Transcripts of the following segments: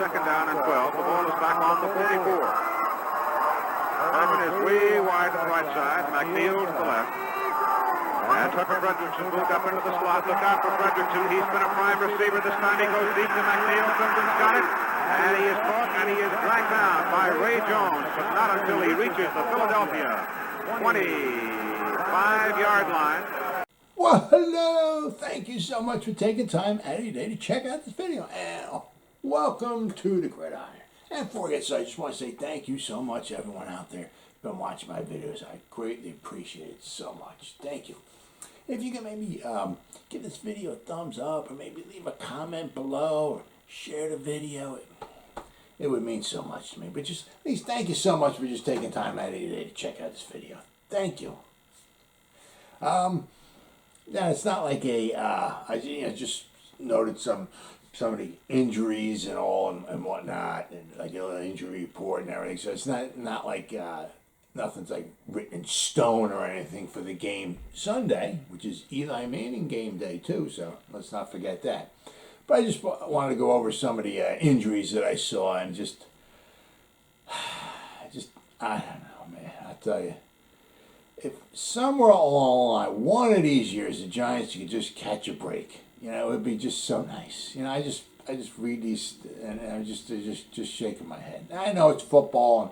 second down and 12. The ball is back on the 44. Herman is way wide to the right side. McNeil to the left. And Tucker Frederickson moved up into the slot. Look out for Frederickson. He's been a prime receiver. This time he goes deep to McNeil. Clemson's got it. And he is caught and he is dragged down by Ray Jones, but not until he reaches the Philadelphia 25-yard line. Well, hello. Thank you so much for taking time out of your day to check out this video. And welcome to the Gridiron. And before I get started, I just want to say thank you so much, everyone out there who's been watching my videos. I greatly appreciate it so much. Thank you. If you can maybe give this video a thumbs up or maybe leave a comment below or share the video, it would mean so much to me. But just please thank you so much for just taking time out of your day to check out this video. Thank you. Now it's not like I just noted some of the injuries and all and whatnot, and like an injury report and everything. So it's not like nothing's like written in stone or anything for the game Sunday, which is Eli Manning game day too. So let's not forget that. But I just wanted to go over some of the injuries that I saw and just I don't know, man. I tell you, if somewhere along the line, one of these years, the Giants could just catch a break, you know, it would be just so nice. You know, I just read these and I'm just shaking my head. I know it's football and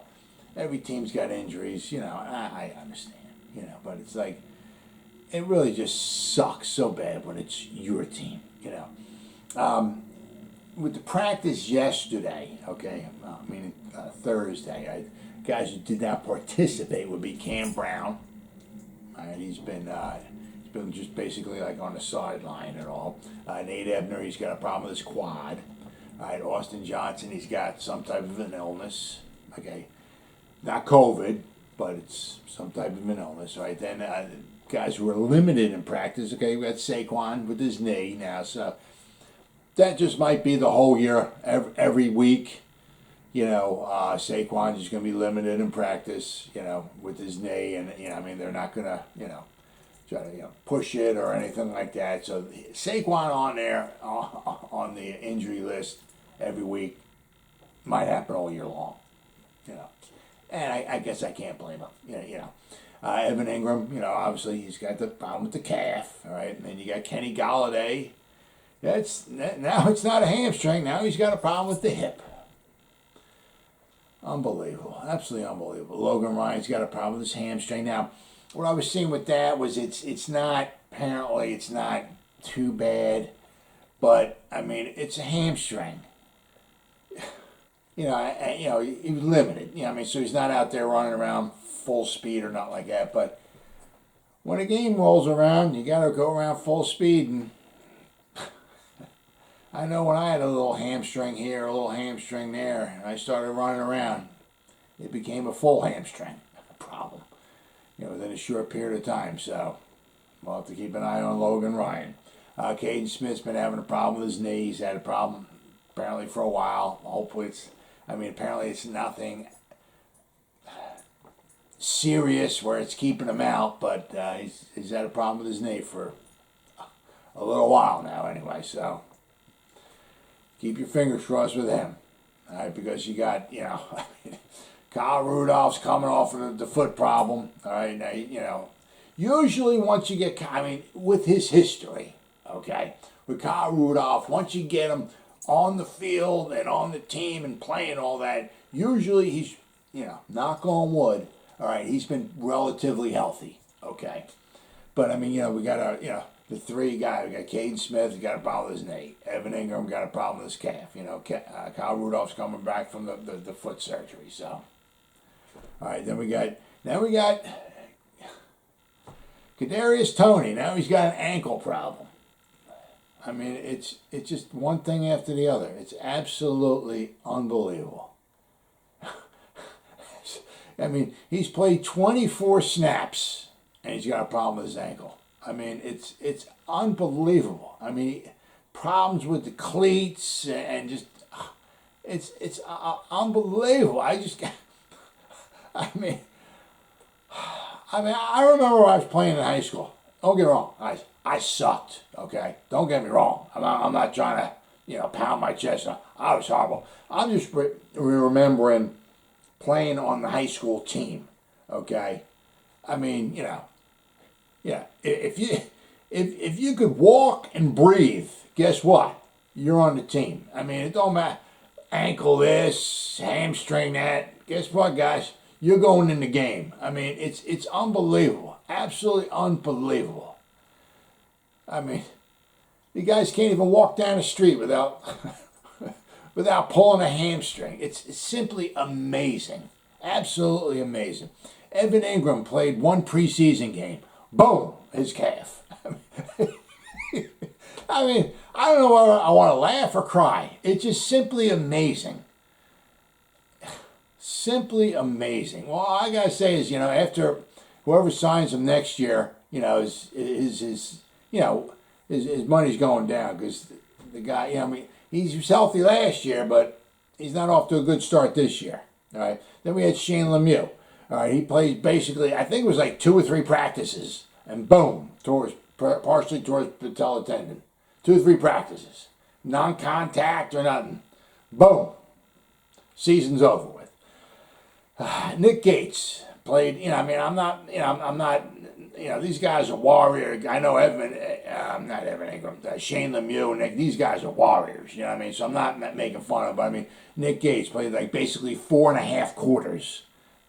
every team's got injuries, you know, I understand, you know, but it's like, it really just sucks so bad when it's your team, you know. With the practice yesterday, okay, meaning Thursday, guys who did not participate would be Cam Brown. He's been just basically like on the sideline and all. Nate Ebner, he's got a problem with his quad. All right, Austin Johnson, he's got some type of an illness. Okay, not COVID, but it's some type of an illness. Right, then guys who are limited in practice. Okay, we got Saquon with his knee now, so that just might be the whole year, every week. You know, Saquon is going to be limited in practice, you know, with his knee. And, you know, I mean, they're not going to, you know, try to push it or anything like that. So Saquon on there, on the injury list every week might happen all year long, you know. And I guess I can't blame him, you know. Evan Ingram, you know, obviously he's got the problem with the calf, all right. And then you got Kenny Golladay. Now it's not a hamstring. Now he's got a problem with the hip. Unbelievable. Absolutely unbelievable. Logan Ryan's got a problem with his hamstring. Now, what I was seeing with that was it's not too bad, but I mean, it's a hamstring. You know, he was limited. You know, I mean, so he's not out there running around full speed or not like that. But when a game rolls around, you got to go around full speed. And I know when I had a little hamstring here, a little hamstring there, and I started running around, it became a full hamstring problem, you know, within a short period of time. So we'll have to keep an eye on Logan Ryan. Caden Smith's been having a problem with his knee. He's had a problem apparently for a while. Hopefully apparently it's nothing serious where it's keeping him out, but he's had a problem with his knee for a little while now anyway, so keep your fingers crossed with him, all right, because you got, you know, Kyle Rudolph's coming off of the foot problem, all right, now, you know, usually once you get, I mean, with his history, okay, with Kyle Rudolph, once you get him on the field and on the team and playing all that, usually he's, you know, knock on wood, all right, he's been relatively healthy, okay, but I mean, you know, we got our, you know, the three guys, we got Caden Smith, he got a problem with his knee. Evan Ingram got a problem with his calf. You know, Kyle Rudolph's coming back from the foot surgery. So, all right, then we got Kadarius Toney. Now he's got an ankle problem. I mean, it's just one thing after the other. It's absolutely unbelievable. I mean, he's played 24 snaps and he's got a problem with his ankle. I mean, it's unbelievable. I mean, problems with the cleats and just it's unbelievable. I mean, I remember when I was playing in high school. Don't get me wrong, I sucked. Okay, don't get me wrong. I'm not trying to pound my chest. I was horrible. I'm just remembering playing on the high school team. Okay, I mean, yeah. If you could walk and breathe, guess what? You're on the team. I mean, it don't matter. Ankle this, hamstring that. Guess what, guys? You're going in the game. I mean, it's unbelievable. Absolutely unbelievable. I mean, you guys can't even walk down the street without without pulling a hamstring. It's simply amazing. Absolutely amazing. Evan Ingram played one preseason game. Boom, his calf. I mean, I don't know whether I want to laugh or cry. It's just simply amazing. Simply amazing. Well, all I gotta say is, after whoever signs him next year, his money's going down because the guy, I mean, he was healthy last year, but he's not off to a good start this year. All right. Then we had Shane Lemieux. All right, he plays basically, I think it was like 2 or 3 practices, and boom, partially towards patella tendon. 2 or 3 practices, non-contact or nothing. Boom, season's over with. Nick Gates played. I'm not. These guys are warrior. I know not Evan Ingram, Shane Lemieux, Nick. These guys are warriors. You know what I mean? So I'm not making fun of them. But I mean, Nick Gates played like basically 4.5 quarters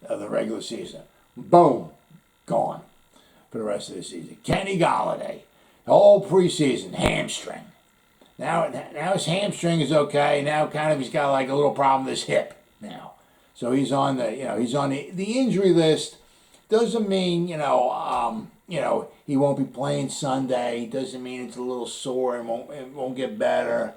of the regular season. Boom, gone for the rest of the season. Kenny Golladay, the whole preseason, hamstring. Now his hamstring is okay. Now kind of he's got like a little problem with his hip now. So he's on the injury list. Doesn't mean, he won't be playing Sunday. Doesn't mean it's a little sore and it won't get better.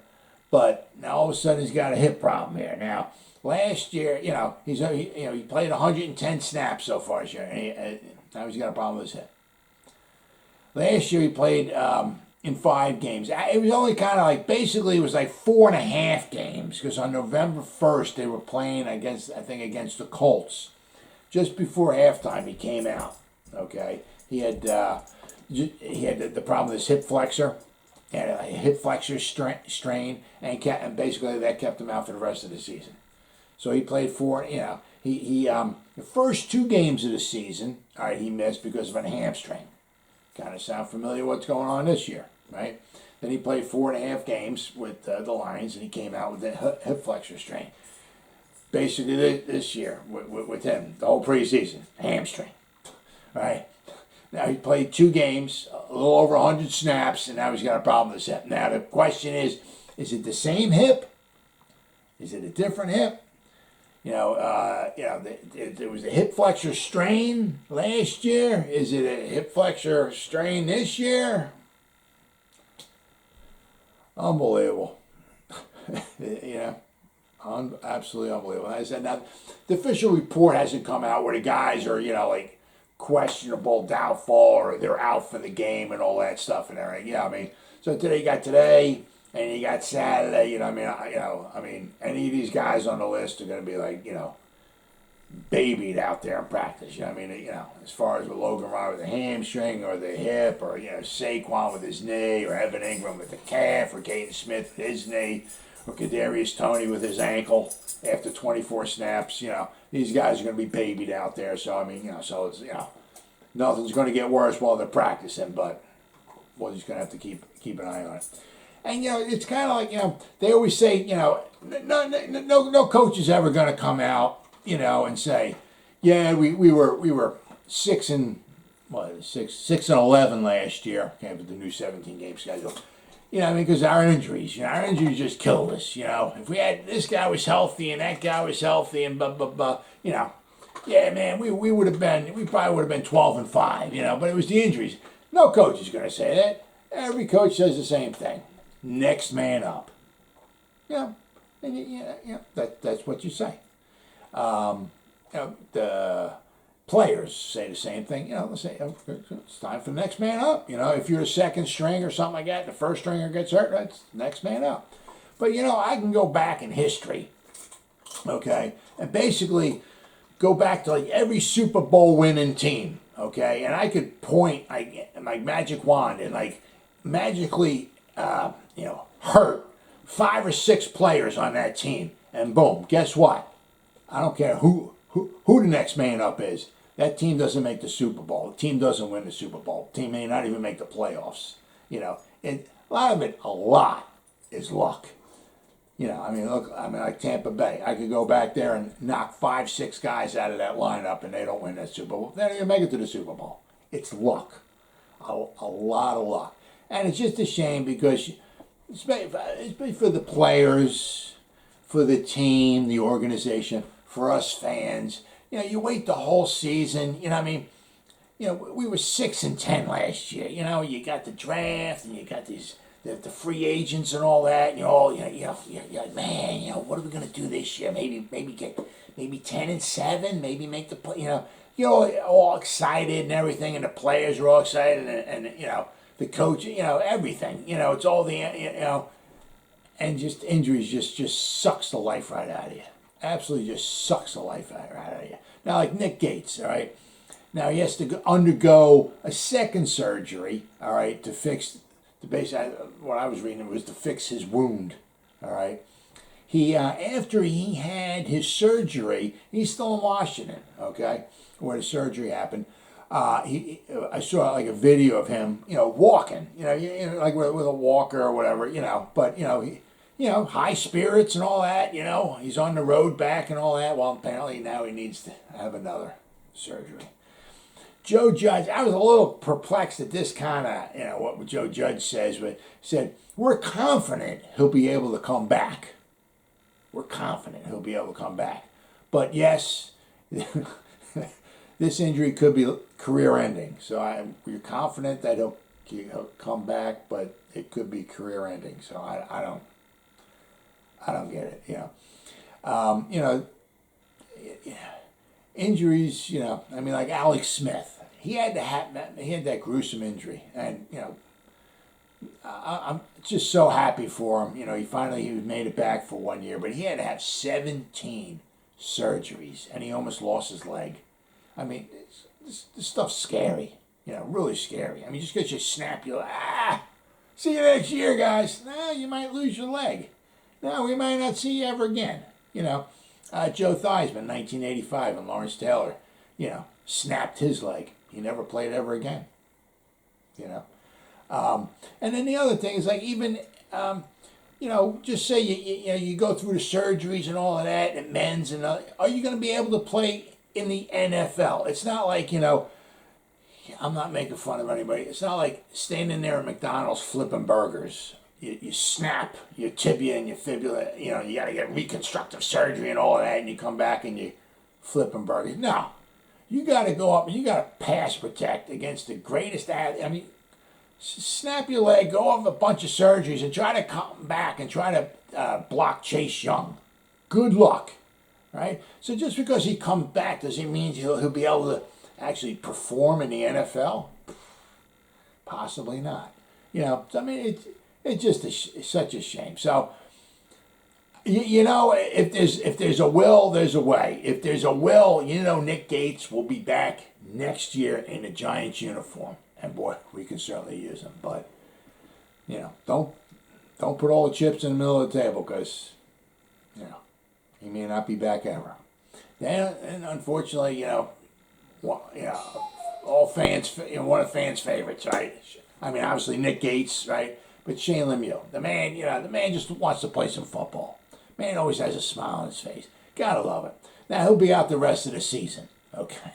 But now all of a sudden he's got a hip problem here. Now, last year, he played 110 snaps so far this year. And now he's got a problem with his hip. Last year he played in 5 games. It was only kind of like, basically it was like 4.5 games because on November 1st they were playing against the Colts. Just before halftime he came out. Okay, he had the problem with his hip flexor. He had a hip flexor strain, and basically that kept him out for the rest of the season. So he played the first 2 games of the season, all right, he missed because of a hamstring. Kind of sound familiar what's going on this year, right? Then he played 4.5 games with the Lions, and he came out with a hip flexor strain. Basically this year with him, the whole preseason, hamstring, right? Now he played 2 games, a little over 100 snaps, and now he's got a problem with his hip. Now the question is it the same hip? Is it a different hip? There was a hip flexor strain last year. Is it a hip flexor strain this year? Unbelievable. Absolutely unbelievable. I said, now the official report hasn't come out where the guys are, like questionable, doubtful, or they're out for the game and all that stuff and everything. So today you got today and you got Saturday. Any of these guys on the list are going to be like, babied out there in practice. As far as with Logan Ryan with the hamstring or the hip, or Saquon with his knee, or Evan Ingram with the calf, or Caden Smith with his knee, or Kadarius Toney with his ankle after 24 snaps. These guys are going to be babied out there. So so it's nothing's going to get worse while they're practicing, but we're just going to have to keep an eye on it. And it's kind of like they always say no coach is ever going to come out and say, yeah, we were 6-11 last year. Okay, with the new 17-game schedule. Because our injuries just killed us. If we had this guy was healthy and that guy was healthy and blah blah blah, yeah, man, we probably would have been 12-5. But it was the injuries. No coach is going to say that. Every coach says the same thing. Next man up. That's what you say. The players say the same thing. They say it's time for the next man up. If you're a second string or something like that, the first stringer gets hurt, that's next man up. But I can go back in history, okay, and basically go back to like every Super Bowl winning team, okay, and I could point like magic wand and like magically hurt 5 or 6 players on that team, and boom, guess what? I don't care who the next man up is. That team doesn't make the Super Bowl. The team doesn't win the Super Bowl. The team may not even make the playoffs. And a lot is luck. Look, like Tampa Bay. I could go back there and knock 5, 6 guys out of that lineup, and they don't win that Super Bowl. They don't even make it to the Super Bowl. It's luck. A lot of luck. And it's just a shame because it's for the players, for the team, the organization, for us fans. You wait the whole season. We were 6-10 last year. You got the draft and you got the free agents and all that. You're like, man, what are we gonna do this year? Maybe get 10-7. Maybe make the play. You're all excited and everything, and the players are all excited, and the coach, everything. It's all and just injuries just sucks the life right out of you. Absolutely just sucks the life right out of you. Now, like Nick Gates, all right? Now, he has to undergo a second surgery, all right, to fix, what I was reading was to fix his wound, all right? He, after he had his surgery, he's still in Washington, okay, where the surgery happened. I saw like a video of him, walking, like with a walker or whatever, but, high spirits and all that, he's on the road back and all that. Well, apparently now he needs to have another surgery. Joe Judge, I was a little perplexed at this kind of, what Joe Judge says, but said, we're confident he'll be able to come back. We're confident he'll be able to come back. But yes, this injury could be career ending. So we're confident that he'll come back, but it could be career ending. So I don't get it, injuries, like Alex Smith. He had that gruesome injury, and I'm just so happy for him. He made it back for 1 year, but he had to have 17 surgeries, and he almost lost his leg. This stuff's scary, really scary. Just because you snap, you're like, see you next year, guys. You might lose your leg. No, we might not see you ever again. Joe Theismann, 1985, and Lawrence Taylor, snapped his leg. He never played ever again. And then the other thing is like even, just say you go through the surgeries and all of that, and men's and are you going to be able to play in the NFL? It's not like, I'm not making fun of anybody. It's not like standing there at McDonald's flipping burgers. You snap your tibia and your fibula, you got to get reconstructive surgery and all of that, and you come back and you flipping burgers. No. You got to go up and you got to pass protect against the greatest athlete. Snap your leg, go off a bunch of surgeries, and try to come back and try to block Chase Young. Good luck, right? So just because he comes back, does it mean he'll be able to actually perform in the NFL? Possibly not. It's just such a shame. So, if there's a will, there's a way. If there's a will, Nick Gates will be back next year in a Giants uniform. And boy, we can certainly use him. But, don't put all the chips in the middle of the table because, he may not be back ever. Then, and unfortunately, all fans, one of fans' favorites, right? Obviously Nick Gates, right? But Shane Lemieux, the man just wants to play some football. Man always has a smile on his face. Gotta love it. Now he'll be out the rest of the season, okay?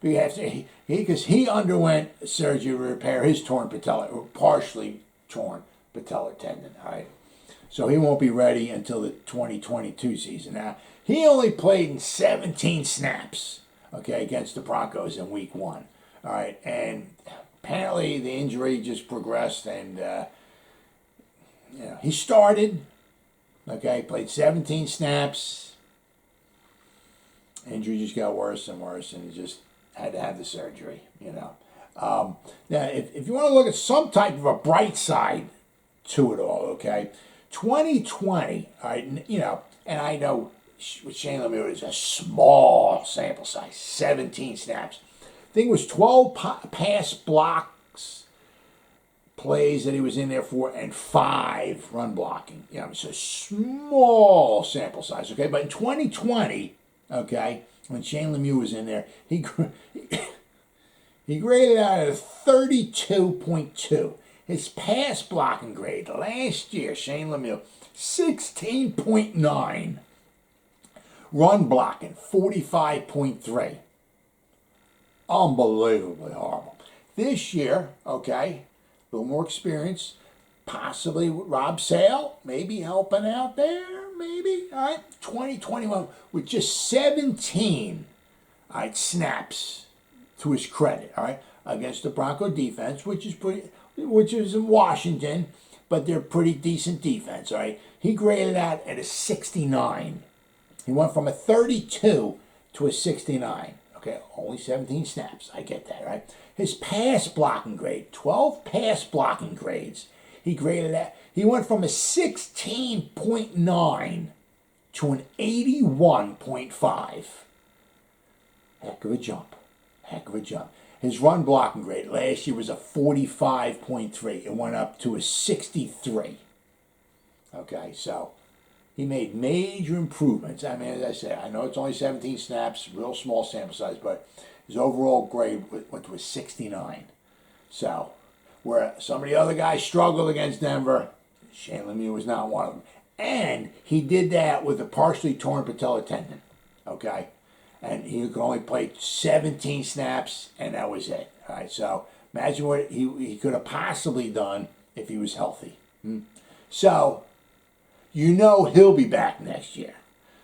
Because he underwent surgery to repair his partially torn patellar tendon, all right? So he won't be ready until the 2022 season. Now, he only played in 17 snaps, okay, against the Broncos in week 1, all right? And apparently the injury just progressed and, he started, okay, played 17 snaps. Injury just got worse and worse, and he just had to have the surgery, Now, if you want to look at some type of a bright side to it all, okay, 2020, all right, and I know with Shane Lemieux is a small sample size, 17 snaps. I think it was 12 pass blocks plays that he was in there for and 5 run blocking. You know, it's a small sample size, okay? But in 2020, okay, when Shane Lemieux was in there, he graded out at a 32.2. His pass blocking grade last year, Shane Lemieux, 16.9. Run blocking, 45.3. Unbelievably horrible. This year, okay, a little more experience, possibly Rob Sale, maybe helping out there, maybe. All right, 2021 with just 17, all right, snaps to his credit, all right, against the Bronco defense, which is in Washington, but they're pretty decent defense, all right. He graded out at a 69. He went from a 32 to a 69. Okay, only 17 snaps. I get that, right? His pass blocking grade, 12 pass blocking grades. He graded that. He went from a 16.9 to an 81.5. Heck of a jump. Heck of a jump. His run blocking grade last year was a 45.3. It went up to a 63. Okay, so he made major improvements. I mean, as I said, I know it's only 17 snaps, real small sample size, but his overall grade went to a 69. So, where some of the other guys struggled against Denver, Shane Lemieux was not one of them. And he did that with a partially torn patella tendon, okay? And he could only play 17 snaps, and that was it. All right, so imagine what he could have possibly done if he was healthy. So, you know he'll be back next year.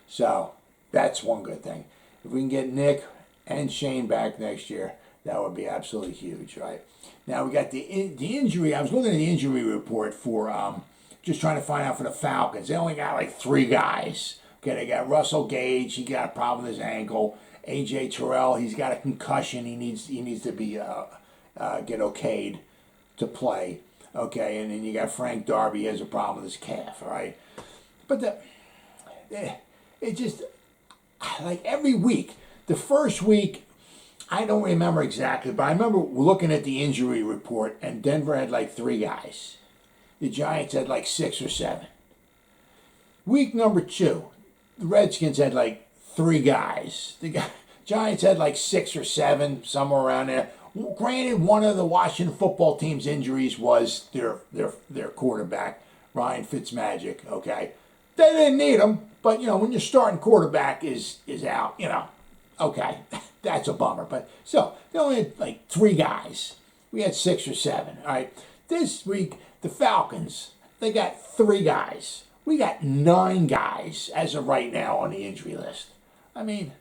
So, that's one good thing. If we can get Nick and Shane back next year, that would be absolutely huge, right? Now, we got the injury. I was looking at the injury report for just trying to find out for the Falcons. They only got like 3 guys. Okay, they got Russell Gage. He got a problem with his ankle. A.J. Terrell, he's got a concussion. He needs to be get okayed to play. Okay, and then you got Frank Darby. He has a problem with his calf, all right? But it just, like every week, the first week, I don't remember exactly, but I remember looking at the injury report, and Denver had like 3 guys. The Giants had like 6 or 7. Week number 2, the Redskins had like 3 guys. The Giants had like 6 or 7, somewhere around there. Granted, one of the Washington football team's injuries was their quarterback, Ryan Fitzmagic, okay? They didn't need him, but, you know, when your starting quarterback is out, you know, okay, that's a bummer. But still, they only had like 3 guys. We had 6 or 7, all right? This week, the Falcons, they got 3 guys. We got 9 guys as of right now on the injury list. I mean,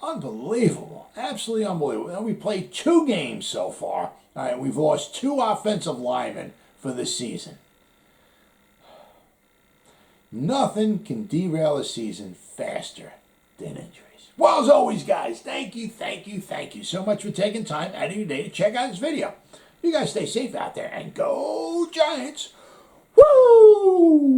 unbelievable. Absolutely unbelievable. And we played 2 games so far. All right, we've lost 2 offensive linemen for this season. Nothing can derail a season faster than injuries. Well, as always, guys, thank you so much for taking time out of your day to check out this video. You guys stay safe out there and go Giants. Woo!